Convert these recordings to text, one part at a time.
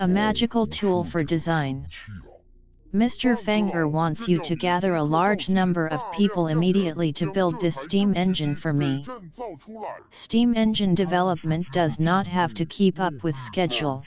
A magical tool for design. Mr. Feng wants you to gather a large number of people immediately to build this steam engine for me. Steam engine development does not have to keep up with schedule.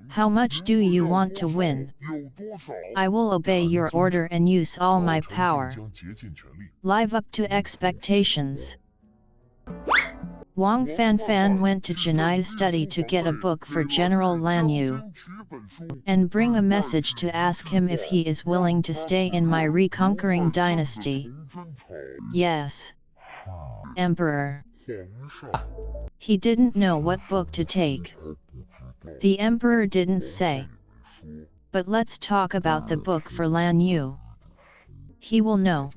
How much do you want to win? I will obey your order and use all my power. Live up to expectations. Wang Fanfan went to Chennai's study to get a book for General Lan Yu, and bring a message to ask him if he is willing to stay in my reconquering dynasty. Yes. Emperor. He didn't know what book to take. The emperor didn't say. But let's talk about the book for Lan Yu. He will know.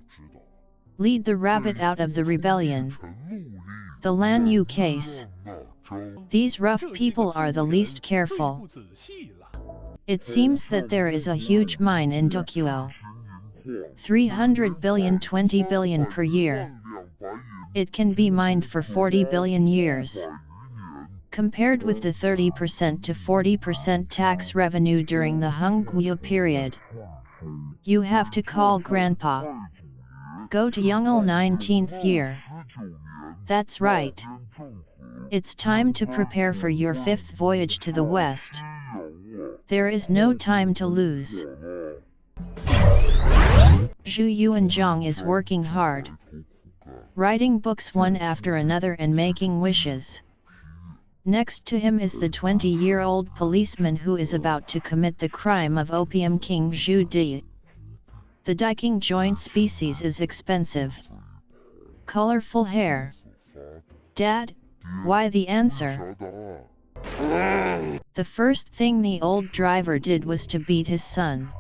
Lead the rabbit out of the rebellion. The Lan Yu case. These rough people are the least careful. It seems that there is a huge mine in Dokuo. 300 billion, 20 billion per year. It can be mined for 40 billion years. Compared with the 30% to 40% tax revenue during the Hongguo period. You have to call Grandpa. Go to Yongle 19th year. That's right. It's time to prepare for your 5th voyage to the west. There is no time to lose. Zhu Youjian is working hard. Writing books one after another and making wishes. Next to him is the 20-year-old policeman who is about to commit the crime of Opium King Zhu Di. The Diking joint species is expensive. Colorful hair. Dad, why the answer? The first thing the old driver did was to beat his son.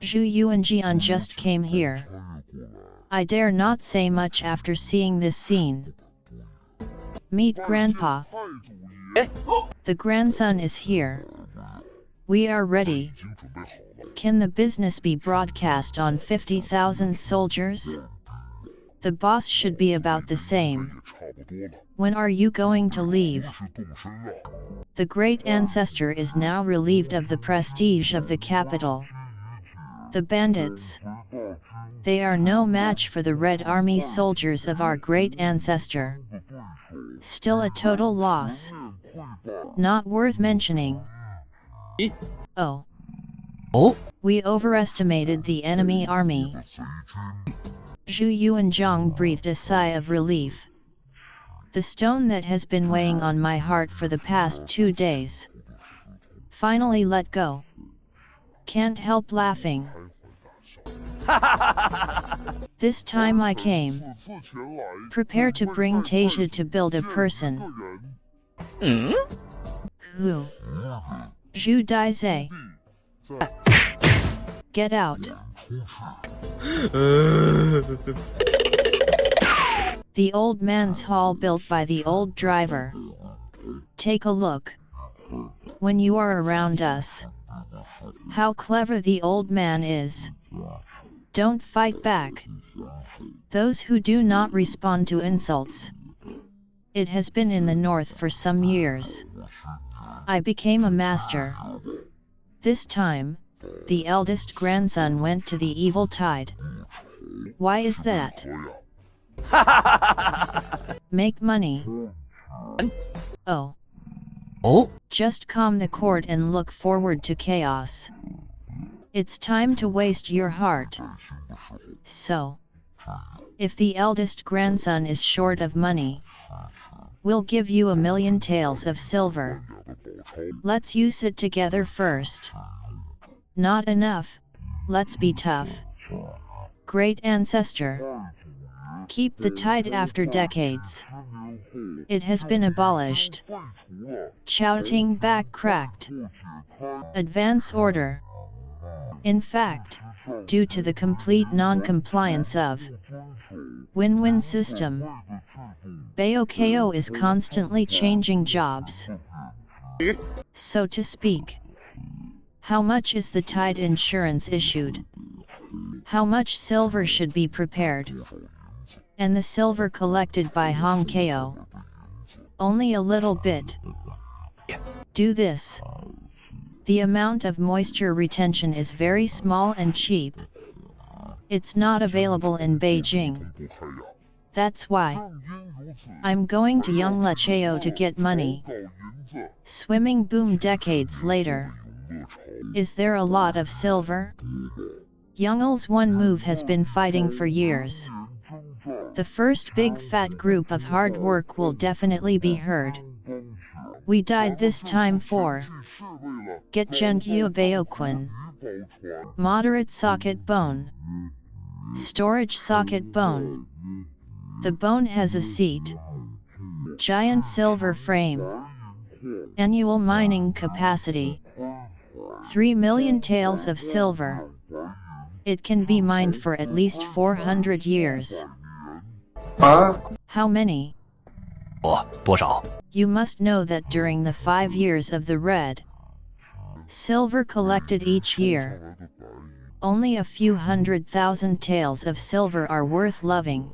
Zhu Youjian just came here. I dare not say much after seeing this scene. Meet Grandpa. The grandson is here. We are ready. Can the business be broadcast on 50,000 soldiers? The boss should be about the same. When are you going to leave? The great ancestor is now relieved of the prestige of the capital. The bandits. They are no match for the Red Army soldiers of our great ancestor. Still a total loss. Not worth mentioning. Oh. We overestimated the enemy army. Zhu Youjian breathed a sigh of relief. The stone that has been weighing on my heart for the past 2 days. Finally let go. Can't help laughing. This time I came. Prepare to bring Tasia to build a person. Who? Zhu Daizai. Get out. The old man's hall built by the old driver. Take a look. When you are around us. How clever the old man is. Don't fight back. Those who do not respond to insults. It has been in the north for some years. I became a master. This time, the eldest grandson went to the evil tide. Why is that? Make money. Oh. Just calm the court and look forward to chaos. It's time to waste your heart. So, if the eldest grandson is short of money, we'll give you 1,000,000 taels of silver. Let's use it together first. Not enough, let's be tough. Great ancestor. Keep the tide after decades. It has been abolished. Chowting back cracked. Advance order. In fact, due to the complete non-compliance of win-win system, Baokao is constantly changing jobs. So to speak. How much is the tide insurance issued? How much silver should be prepared? And the silver collected by Hongkao? Only a little bit. Do this. The amount of moisture retention is very small and cheap. It's not available in Beijing. That's why I'm going to Yonglecheo to get money. Swimming boom decades later. Is there a lot of silver? Yongl's one move has been fighting for years. The first big fat group of hard work will definitely be heard. We died this time for get Zhengyu Baoquan. Moderate socket bone. Storage socket bone. The bone has a seat. Giant silver frame. Annual mining capacity. 3 million taels of silver. It can be mined for at least 400 years. How many? 多少? You must know that during the 5 years of the red silver collected each year, only a few 100,000 taels of silver are worth loving.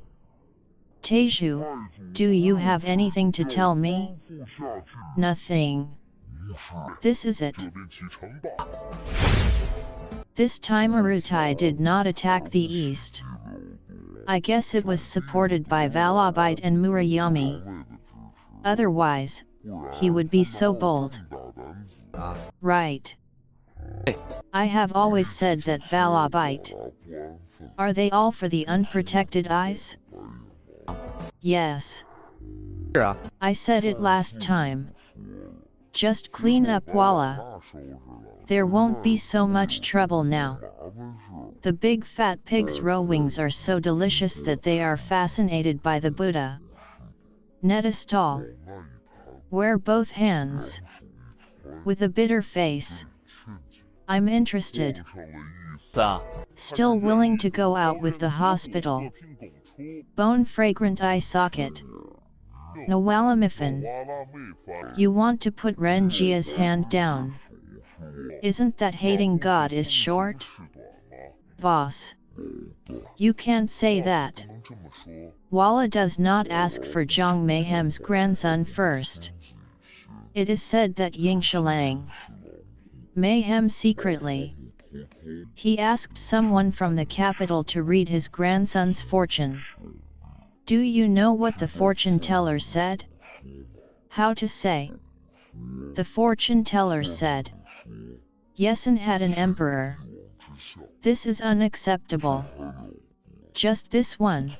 Teju, do you have anything to tell me? Nothing. This is it. This time Urutai did not attack the east. I guess it was supported by Valabite and Murayami. Otherwise, he would be so bold. Right. I have always said that Valabite. Are they all for the unprotected eyes? Yes. I said it last time. Just clean up Walla. There won't be so much trouble now. The big fat pig's roe wings are so delicious that they are fascinated by the Buddha. Nedistal. Wear both hands. With a bitter face. I'm interested. Still willing to go out with the hospital. Bone fragrant eye socket. Nowalamifan. You want to put Renjia's hand down. Isn't that hating God is short? Boss. You can't say that. Walla does not ask for Zhang Mayhem's grandson first. It is said that Yingshalang Mayhem secretly. He asked someone from the capital to read his grandson's fortune. Do you know what the fortune teller said? How to say? The fortune teller said, Yesun had an emperor. This is unacceptable. Just this one.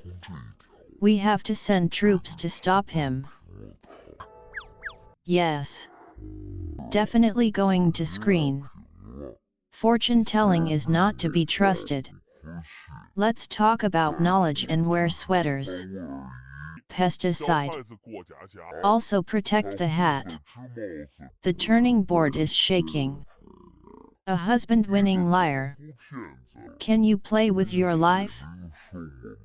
We have to send troops to stop him. Yes. Definitely going to screen. Fortune telling is not to be trusted. Let's talk about knowledge and wear sweaters. Pesticide. Also protect the hat. The turning board is shaking. A husband-winning liar. Can you play with your life?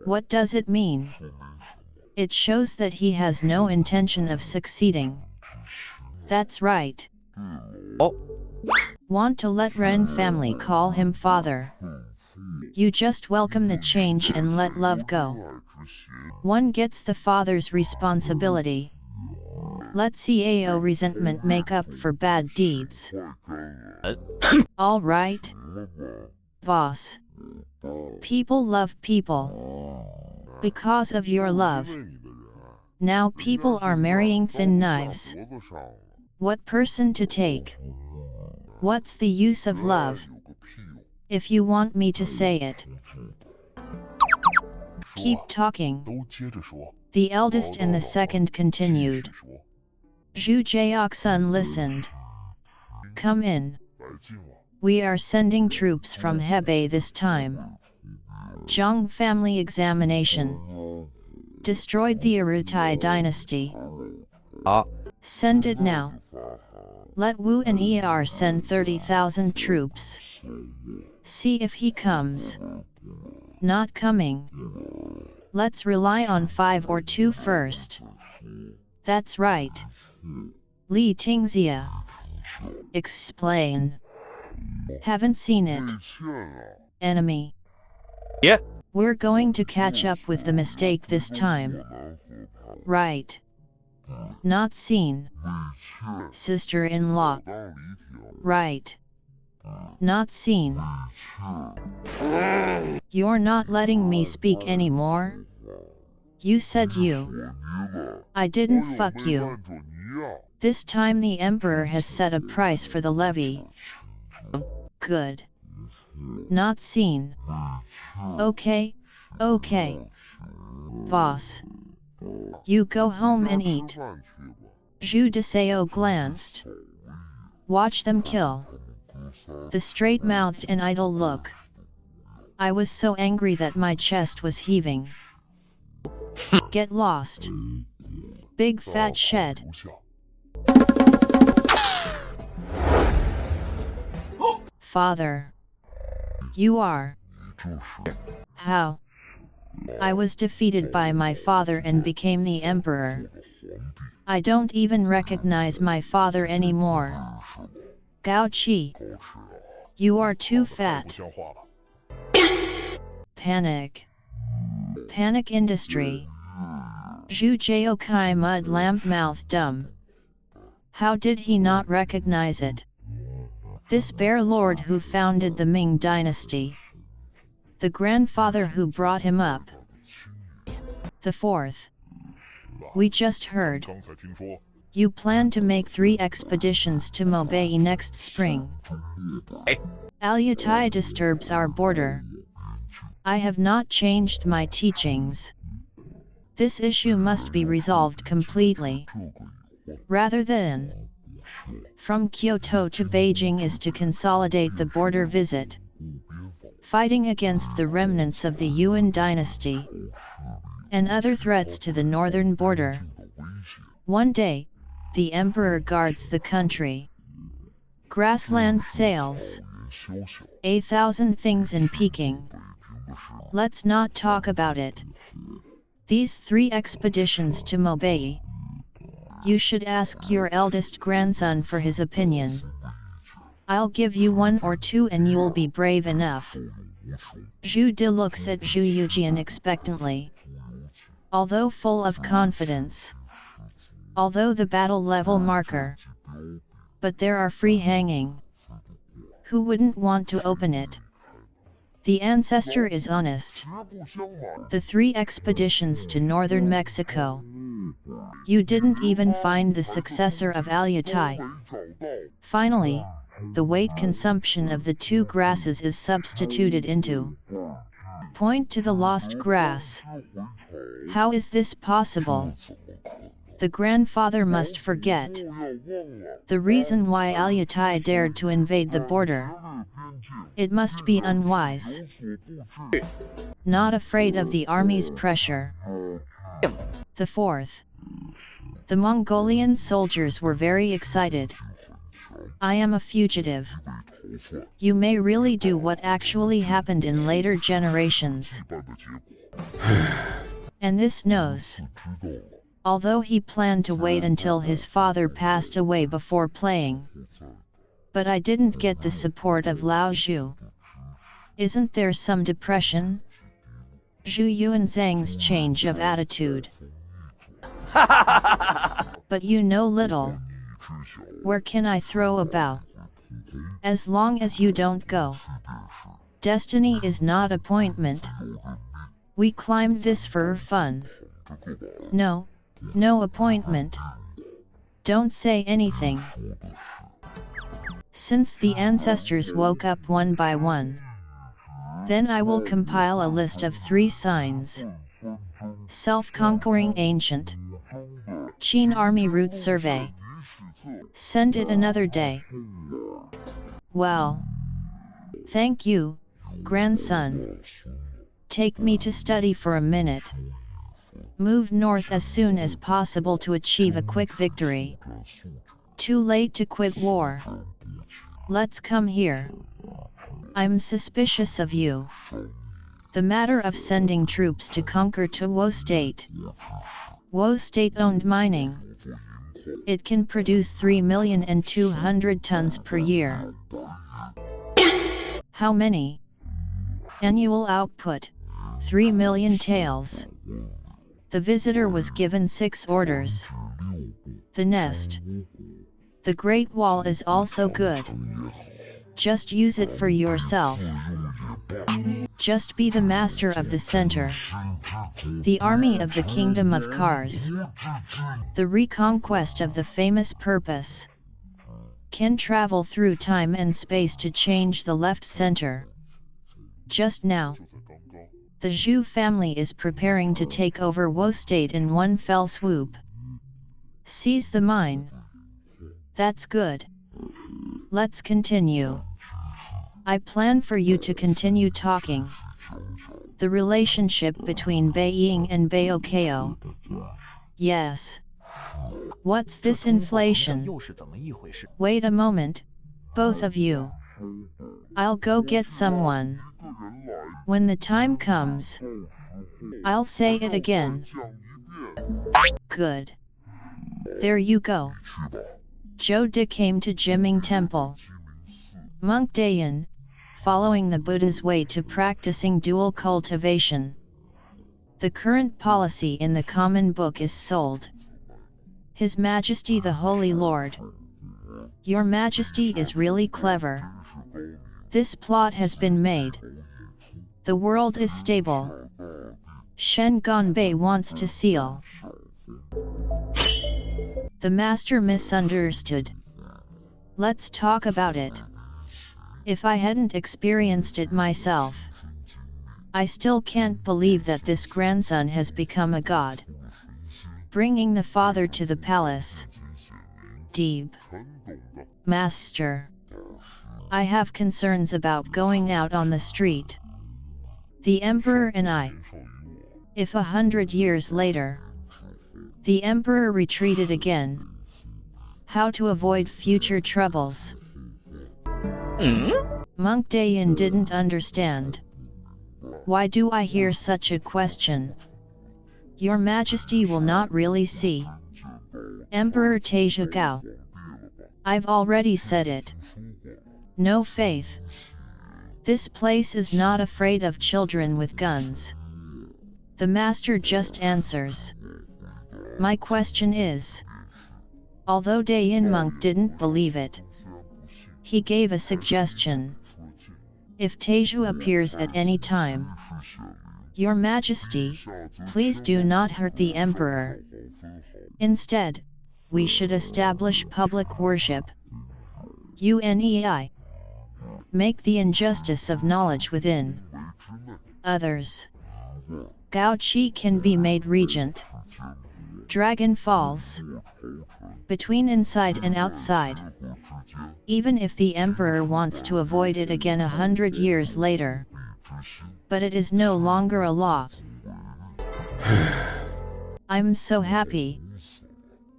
What does it mean? It shows that he has no intention of succeeding. That's right. Want to let Ren family call him father. You just welcome the change and let love go. One gets the father's responsibility. Let CAO resentment make up for bad deeds. All right. Boss. People love people. Because of your love. Now people are marrying thin knives. What person to take? What's the use of love? If you want me to say it. Keep talking. The eldest and the second continued. Zhu Jiaoxun listened. Come in. We are sending troops from Hebei this time. Zhang family examination. Destroyed the Urutai dynasty. Send it now. Let Wu and Er send 30,000 troops. See if he comes. Not coming. Let's rely on 5 or 2 first. That's right. Li Tingxia. Explain. Haven't seen it. Enemy. Yeah. We're going to catch up with the mistake this time. Right. Not seen. Sister-in-law. Right. Not seen. You're not letting me speak anymore? You said you. I didn't fuck you. This time the emperor has set a price for the levy. Good. Not seen. Okay, okay. Boss. You go home and eat. Zhu Deseo glanced. Watch them kill. The straight-mouthed and idle look. I was so angry that my chest was heaving. Get lost. Big fat shed. Father. You are. How? I was defeated by my father and became the emperor. I don't even recognize my father anymore. Gao Qi. You are too fat. Panic. Panic industry. Zhu Jiaokai mud lamp mouth dumb. How did he not recognize it? This bear lord who founded the Ming Dynasty. The grandfather who brought him up. The fourth. We just heard. You plan to make 3 expeditions to Mobei next spring. Alyatai disturbs our border. I have not changed my teachings. This issue must be resolved completely. Rather than from Kyoto to Beijing is to consolidate the border visit. Fighting against the remnants of the Yuan dynasty and other threats to the northern border. One day, the emperor guards the country. Grassland sales. 1,000 things in Peking. Let's not talk about it. These 3 expeditions to Mobei. You should ask your eldest grandson for his opinion. I'll give you 1 or 2 and you'll be brave enough. Zhu De looks at Zhu Youjian expectantly. Although full of confidence. Although the battle level marker. But there are free hanging. Who wouldn't want to open it? The ancestor is honest. The 3 expeditions to northern Mexico. You didn't even find the successor of Alyatai. Finally, the weight consumption of the 2 grasses is substituted into. Point to the lost grass. How is this possible? The grandfather must forget. The reason why Alyatai dared to invade the border. It must be unwise. Not afraid of the army's pressure. The fourth. The Mongolian soldiers were very excited. I am a fugitive. You may really do what actually happened in later generations. And this knows. Although he planned to wait until his father passed away before playing. But I didn't get the support of Lao Zhu. Isn't there some depression? Zhu Yuanzhang's change of attitude. But you know little. Where can I throw a bow? As long as you don't go. Destiny is not appointment. We climbed this for fun. No, no appointment. Don't say anything. Since the ancestors woke up one by one. Then I will compile a list of 3 signs. Self-conquering ancient. Qin Army Route Survey. Send it another day. Well. Thank you, grandson. Take me to study for a minute. Move north as soon as possible to achieve a quick victory. Too late to quit war. Let's come here. I'm suspicious of you. The matter of sending troops to conquer Tuo State. Wo State owned mining. It can produce 3,200,000 tons per year. How many? Annual output, 3 million taels. The visitor was given 6 orders. The nest. The Great Wall is also good. Just use it for yourself. Just be the master of the center. The army of the kingdom of cars. The reconquest of the famous purpose. Can travel through time and space to change the left center. Just now, the Zhu family is preparing to take over Wo state in one fell swoop. Seize the mine. That's good. Let's continue. I plan for you to continue talking. The relationship between Beiying and Baokao. Yes. What's this inflation? Wait a moment, both of you. I'll go get someone. When the time comes, I'll say it again. Good. There you go. Zhou Di came to Jiming Temple. Monk Dayan, following the Buddha's way to practicing dual cultivation. The current policy in the common book is sold. His Majesty the Holy Lord. Your Majesty is really clever. This plot has been made. The world is stable. Shen Ganbei wants to seal. The master misunderstood. Let's talk about it. If I hadn't experienced it myself, I still can't believe that this grandson has become a god. Bringing the father to the palace. Deep. Master. I have concerns about going out on the street. The Emperor and I. If 100 years later, the Emperor retreated again. How to avoid future troubles? Monk Dayan didn't understand. Why do I hear such a question? Your Majesty will not really see. Emperor Taizhu Gao. I've already said it. No faith. This place is not afraid of children with guns. The master just answers. My question is. Although Dayan monk didn't believe it, he gave a suggestion. If Taizhu appears at any time, Your Majesty, please do not hurt the Emperor. Instead, we should establish public worship. UNEI. Make the injustice of knowledge within others. Gao Qi can be made regent. Dragon Falls. Between inside and outside. Even if the Emperor wants to avoid it again 100 years later. But it is no longer a law. I'm so happy.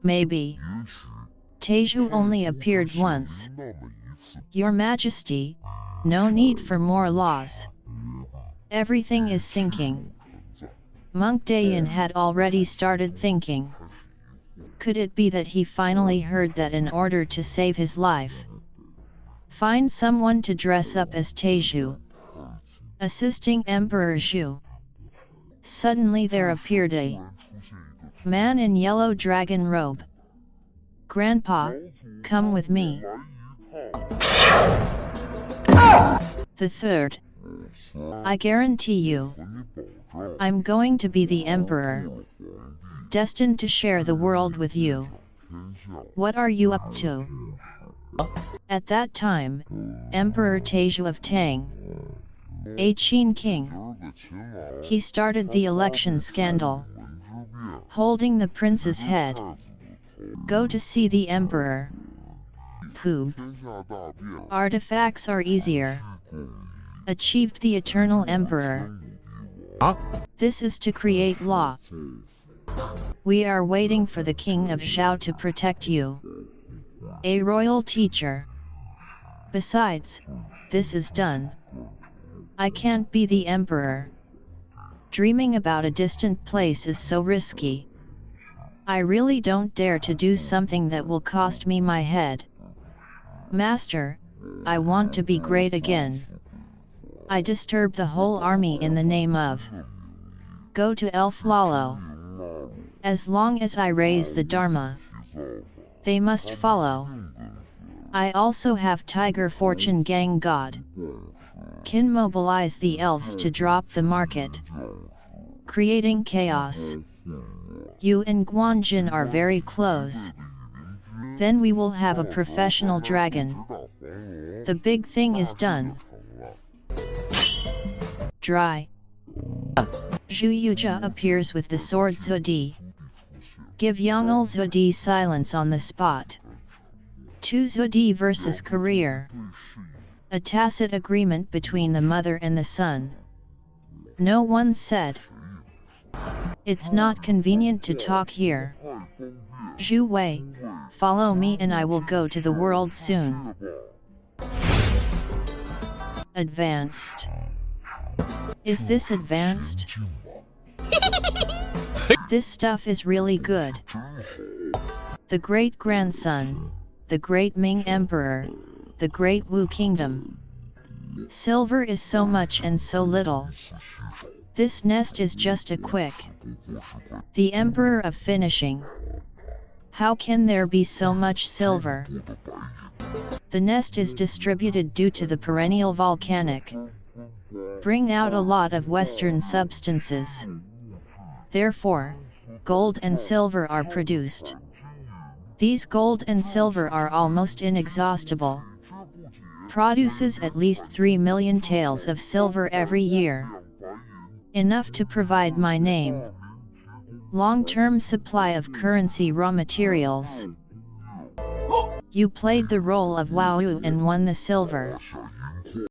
Maybe. Taizhu only appeared once. Your Majesty, no need for more laws. Everything is sinking. Monk Dayan had already started thinking. Could it be that he finally heard that in order to save his life, find someone to dress up as Taizhu, assisting Emperor Zhu? Suddenly there appeared a man in yellow dragon robe. Grandpa, come with me. The third. I guarantee you, I'm going to be the Emperor, destined to share the world with you. What are you up to? At that time, Emperor Taizhu of Tang, a Qin king, he started the election scandal, holding the prince's head. Go to see the Emperor. Poop. Artifacts are easier. Achieved the eternal Emperor. This is to create law. We are waiting for the king of Zhao to protect you. A royal teacher. Besides, this is done. I can't be the Emperor. Dreaming about a distant place is so risky. I really don't dare to do something that will cost me my head. Master, I want to be great again. I disturb the whole army in the name of. Go to Elf Lalo. As long as I raise the Dharma, They must follow. I also have Tiger Fortune Gang God. Can mobilize the elves to drop the market, creating chaos. You and Guanjin are very close. Then we will have a professional dragon. The big thing is done. Dry. Zhu Youjian appears with the sword Zudi. Give Yong'el Zudi silence on the spot. 2 Zudi versus career. A tacit agreement between the mother and the son. No one said. It's not convenient to talk here. Zhu Wei, follow me and I will go to the world soon. Advanced. Is this advanced? This stuff is really good. The great-grandson, the great Ming Emperor, the great Wu Kingdom. Silver is so much and so little. This nest is just a quick. The Emperor of Finishing. How can there be so much silver? The nest is distributed due to the perennial volcanic. Bring out a lot of Western substances. Therefore, gold and silver are produced. These gold and silver are almost inexhaustible. Produces at least 3 million taels of silver every year. Enough to provide my name. Long-term supply of currency raw materials. You played the role of Wao and won the silver.